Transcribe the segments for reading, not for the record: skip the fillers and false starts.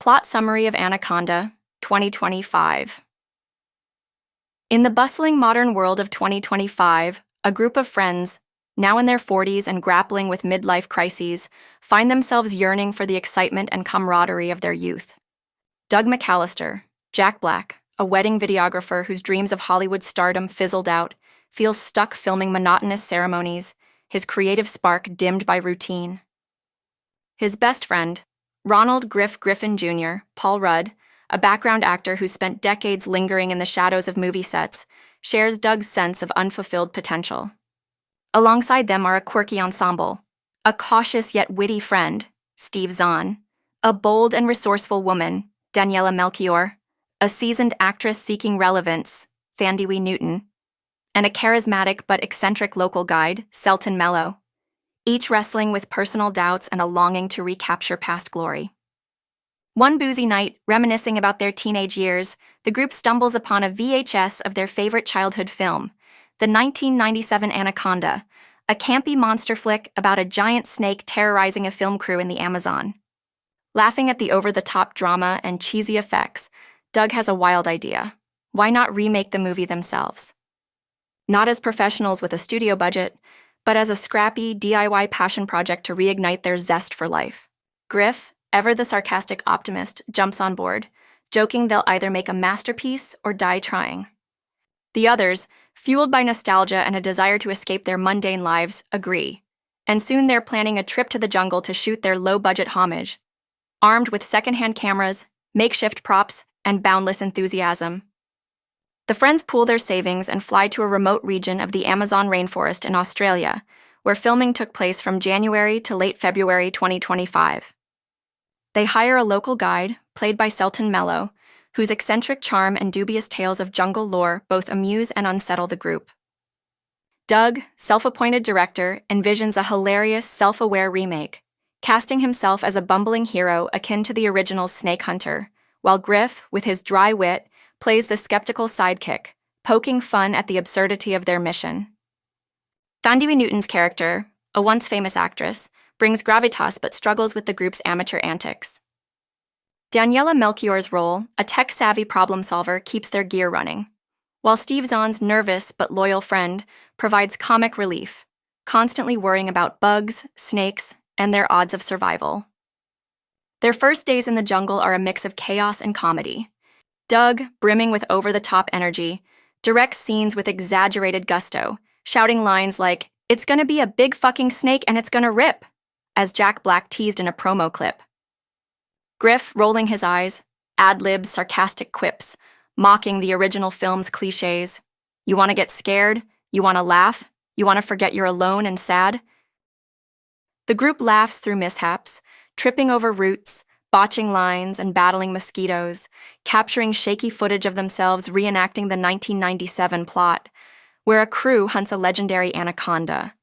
Plot summary of Anaconda, 2025. In the bustling modern world of 2025, a group of friends, now in their 40s and grappling with midlife crises, find themselves yearning for the excitement and camaraderie of their youth. Doug McAllister, Jack Black, a wedding videographer whose dreams of Hollywood stardom fizzled out, feels stuck filming monotonous ceremonies, his creative spark dimmed by routine. His best friend, Ronald Griffin Jr., Paul Rudd, a background actor who spent decades lingering in the shadows of movie sets, shares Doug's sense of unfulfilled potential. Alongside them are a quirky ensemble, a cautious yet witty friend, Steve Zahn, a bold and resourceful woman, Daniela Melchior, a seasoned actress seeking relevance, Thandie Newton, and a charismatic but eccentric local guide, Selton Mello, each wrestling with personal doubts and a longing to recapture past glory. One boozy night, reminiscing about their teenage years, the group stumbles upon a VHS of their favorite childhood film, the 1997 Anaconda, a campy monster flick about a giant snake terrorizing a film crew in the Amazon. Laughing at the over-the-top drama and cheesy effects, Doug has a wild idea. Why not remake the movie themselves? Not as professionals with a studio budget, but as a scrappy DIY passion project to reignite their zest for life. Griff, ever the sarcastic optimist, jumps on board, joking they'll either make a masterpiece or die trying. The others, fueled by nostalgia and a desire to escape their mundane lives, agree, and soon they're planning a trip to the jungle to shoot their low-budget homage, armed with secondhand cameras, makeshift props, and boundless enthusiasm. The friends pool their savings and fly to a remote region of the Amazon rainforest in Australia, where filming took place from January to late February 2025. They hire a local guide, played by Selton Mello, whose eccentric charm and dubious tales of jungle lore both amuse and unsettle the group. Doug, self-appointed director, envisions a hilarious, self-aware remake, casting himself as a bumbling hero akin to the original Snake Hunter, while Griff, with his dry wit, plays the skeptical sidekick, poking fun at the absurdity of their mission. Thandie Newton's character, a once famous actress, brings gravitas but struggles with the group's amateur antics. Daniela Melchior's role, a tech-savvy problem solver, keeps their gear running, while Steve Zahn's nervous but loyal friend provides comic relief, constantly worrying about bugs, snakes, and their odds of survival. Their first days in the jungle are a mix of chaos and comedy. Doug, brimming with over-the-top energy, directs scenes with exaggerated gusto, shouting lines like, "It's gonna be a big fucking snake and it's gonna rip," as Jack Black teased in a promo clip. Griff, rolling his eyes, ad-libs sarcastic quips, mocking the original film's cliches. You want to get scared? You want to laugh? You want to forget you're alone and sad? The group laughs through mishaps, tripping over roots, botching lines, and battling mosquitoes, capturing shaky footage of themselves reenacting the 1997 plot, where a crew hunts a legendary anaconda.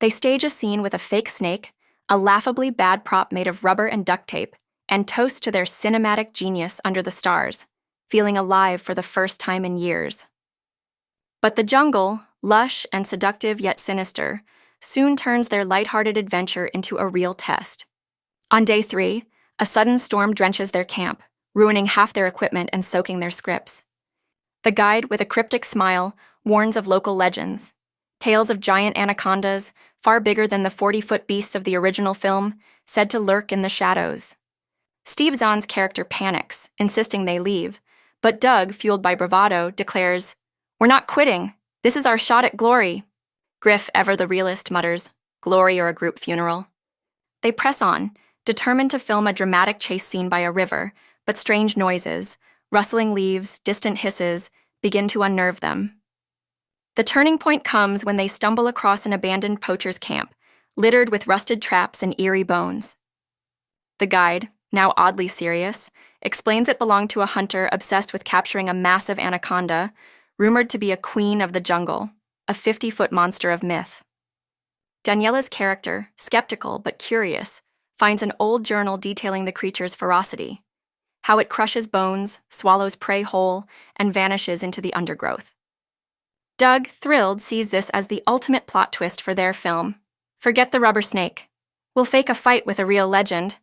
They stage a scene with a fake snake, a laughably bad prop made of rubber and duct tape, and toast to their cinematic genius under the stars, feeling alive for the first time in years. But the jungle, lush and seductive yet sinister, soon turns their lighthearted adventure into a real test. On day 3, a sudden storm drenches their camp, ruining half their equipment and soaking their scripts. The guide, with a cryptic smile, warns of local legends, tales of giant anacondas, far bigger than the 40-foot beasts of the original film, said to lurk in the shadows. Steve Zahn's character panics, insisting they leave, but Doug, fueled by bravado, declares, "We're not quitting. This is our shot at glory." Griff, ever the realist, mutters, "Glory or a group funeral." They press on, determined to film a dramatic chase scene by a river, but strange noises, rustling leaves, distant hisses, begin to unnerve them. The turning point comes when they stumble across an abandoned poacher's camp, littered with rusted traps and eerie bones. The guide, now oddly serious, explains it belonged to a hunter obsessed with capturing a massive anaconda, rumored to be a queen of the jungle, a 50-foot monster of myth. Daniela's character, skeptical but curious, finds an old journal detailing the creature's ferocity, how it crushes bones, swallows prey whole, and vanishes into the undergrowth. Doug, thrilled, sees this as the ultimate plot twist for their film. "Forget the rubber snake. We'll fake a fight with a real legend."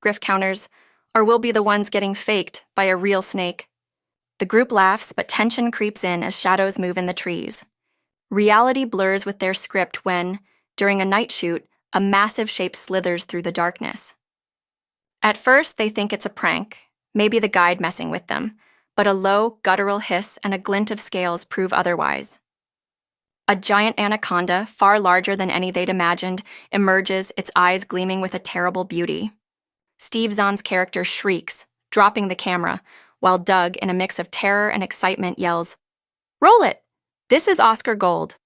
Griff counters, or we'll be the ones getting faked by a real snake. The group laughs, but tension creeps in as shadows move in the trees. Reality blurs with their script when, during a night shoot, a massive shape slithers through the darkness. At first, they think it's a prank, maybe the guide messing with them, but a low, guttural hiss and a glint of scales prove otherwise. A giant anaconda, far larger than any they'd imagined, emerges, its eyes gleaming with a terrible beauty. Steve Zahn's character shrieks, dropping the camera, while Doug, in a mix of terror and excitement, yells, "Roll it! This is Oscar gold."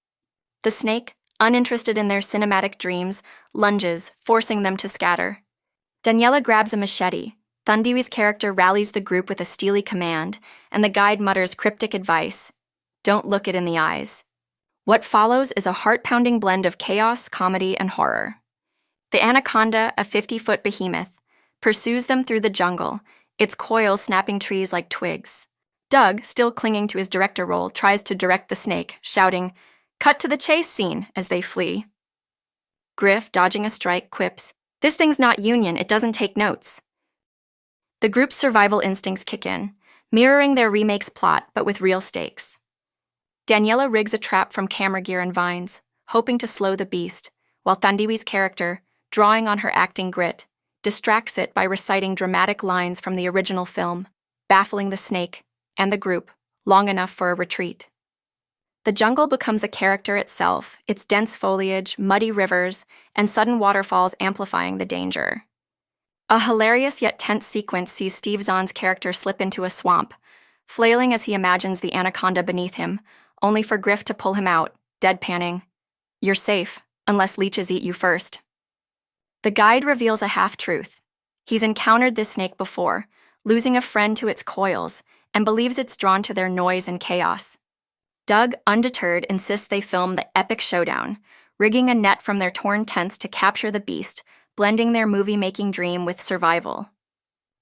The snake, uninterested in their cinematic dreams, lunges, forcing them to scatter. Daniela grabs a machete. Thandiwee's character rallies the group with a steely command, and the guide mutters cryptic advice, "Don't look it in the eyes." What follows is a heart-pounding blend of chaos, comedy, and horror. The anaconda, a 50-foot behemoth, pursues them through the jungle, its coils snapping trees like twigs. Doug, still clinging to his director role, tries to direct the snake, shouting, "Cut to the chase scene," as they flee. Griff, dodging a strike, quips, "This thing's not Union, it doesn't take notes." The group's survival instincts kick in, mirroring their remake's plot, but with real stakes. Daniela rigs a trap from camera gear and vines, hoping to slow the beast, while Thandiwee's character, drawing on her acting grit, distracts it by reciting dramatic lines from the original film, baffling the snake and the group long enough for a retreat. The jungle becomes a character itself, its dense foliage, muddy rivers, and sudden waterfalls amplifying the danger. A hilarious yet tense sequence sees Steve Zahn's character slip into a swamp, flailing as he imagines the anaconda beneath him, only for Griff to pull him out, deadpanning, "You're safe, unless leeches eat you first." The guide reveals a half-truth. He's encountered this snake before, losing a friend to its coils, and believes it's drawn to their noise and chaos. Doug, undeterred, insists they film the epic showdown, rigging a net from their torn tents to capture the beast, blending their movie-making dream with survival.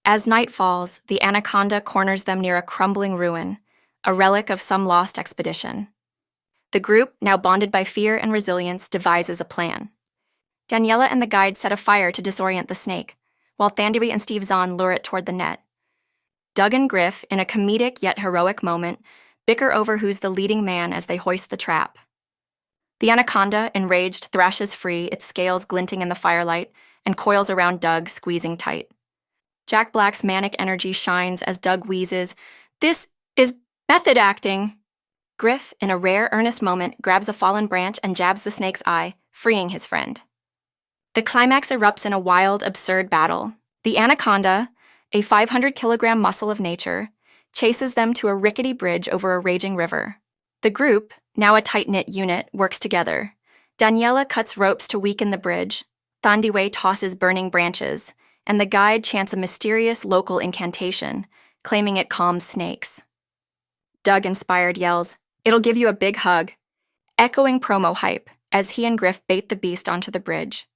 As night falls, the anaconda corners them near a crumbling ruin, a relic of some lost expedition. The group, now bonded by fear and resilience, devises a plan. Daniela and the guide set a fire to disorient the snake, while Thandiwee and Steve Zahn lure it toward the net. Doug and Griff, in a comedic yet heroic moment, bicker over who's the leading man as they hoist the trap. The anaconda, enraged, thrashes free, its scales glinting in the firelight, and coils around Doug, squeezing tight. Jack Black's manic energy shines as Doug wheezes, "This is method acting." Griff, in a rare, earnest moment, grabs a fallen branch and jabs the snake's eye, freeing his friend. The climax erupts in a wild, absurd battle. The anaconda, a 500-kilogram muscle of nature, chases them to a rickety bridge over a raging river. The group, now a tight-knit unit, works together. Daniela cuts ropes to weaken the bridge, Thandiwee tosses burning branches, and the guide chants a mysterious local incantation, claiming it calms snakes. Doug, inspired, yells, "It'll give you a big hug," echoing promo hype as he and Griff bait the beast onto the bridge.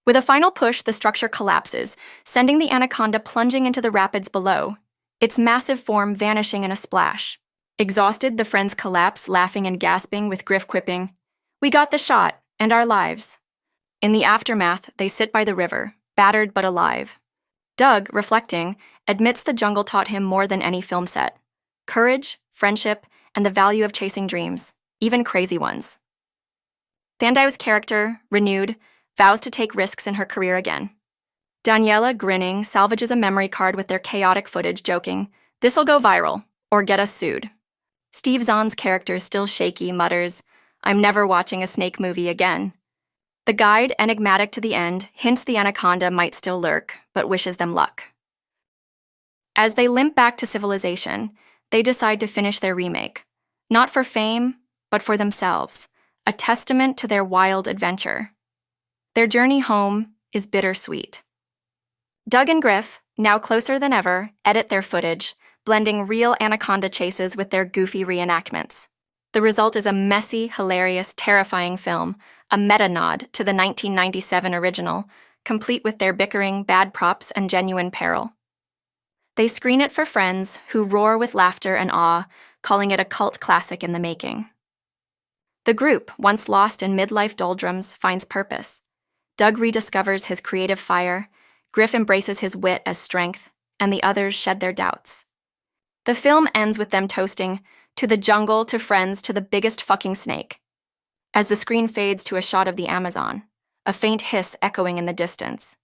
With a final push, the structure collapses, sending the anaconda plunging into the rapids below, its massive form vanishing in a splash. Exhausted, the friends collapse, laughing and gasping, with Griff quipping, "We got the shot, and our lives." In the aftermath, they sit by the river, battered but alive. Doug, reflecting, admits the jungle taught him more than any film set: courage, friendship, and the value of chasing dreams, even crazy ones. Thandiwee's character, renewed, vows to take risks in her career again. Daniela, grinning, salvages a memory card with their chaotic footage, joking, "This'll go viral, or get us sued." Steve Zahn's character, still shaky, mutters, "I'm never watching a snake movie again." The guide, enigmatic to the end, hints the anaconda might still lurk, but wishes them luck. As they limp back to civilization, they decide to finish their remake, not for fame, but for themselves, a testament to their wild adventure. Their journey home is bittersweet. Doug and Griff, now closer than ever, edit their footage, blending real anaconda chases with their goofy reenactments. The result is a messy, hilarious, terrifying film, a meta-nod to the 1997 original, complete with their bickering, bad props, and genuine peril. They screen it for friends who roar with laughter and awe, calling it a cult classic in the making. The group, once lost in midlife doldrums, finds purpose. Doug rediscovers his creative fire, Griff embraces his wit as strength, and the others shed their doubts. The film ends with them toasting, "To the jungle, to friends, to the biggest fucking snake." As the screen fades to a shot of the Amazon, a faint hiss echoing in the distance,